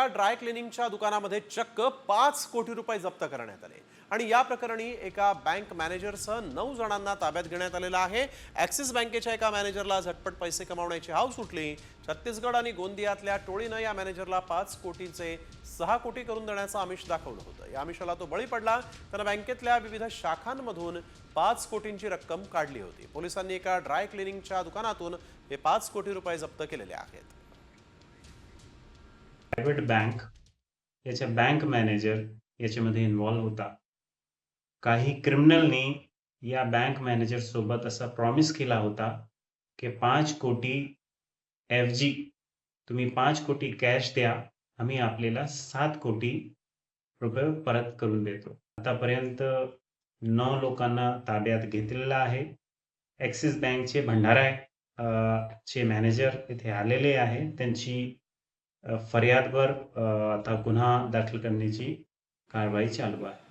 एका ड्राय क्लिनिंगच्या दुकानामध्ये चक्क 5 कोटी रुपये जप्त करण्यात आले आणि या प्रकरणी एका बँक मॅनेजरसह 9 जणांना ताब्यात घेण्यात आलेलं आहे। ॲक्सिस बँकेच्या एका मॅनेजरला झटपट पैसे कमावण्याची हाव सुटली। छत्तीसगड आणि गोंदियातल्या टोळीनं या मॅनेजरला 5 कोटीचे 6 कोटी करून देण्याचं आमिष दाखवलं होतं। या आमिषाला तो बळी पडला। त्यानं बँकेतल्या विविध शाखांमधून 5 कोटींची रक्कम काढली होती। पोलिसांनी एका ड्राय क्लिनिंगच्या दुकानातून हे 5 कोटी रुपये जप्त केलेले आहेत। प्रायव्हेट बँक याच्या बँक मॅनेजर याच्यामध्ये इन्व्हॉल्व होता। काही क्रिमिनलनी या बँक मॅनेजर सोबत असा प्रॉमिस केला होता की 5 कोटी ऐवजी तुम्ही 5 कोटी कॅश द्या, आम्ही आपल्याला 7 कोटी रुपये परत करून देतो। आतापर्यंत 9 लोकांना ताब्यात घेतलेलं आहे। ॲक्सिस बँकचे भंडारा चे मॅनेजर इथे आलेले आहे। त्यांची फरियादवर आता गुन्हा दाखल करण्याची कारवाई चालू आहे।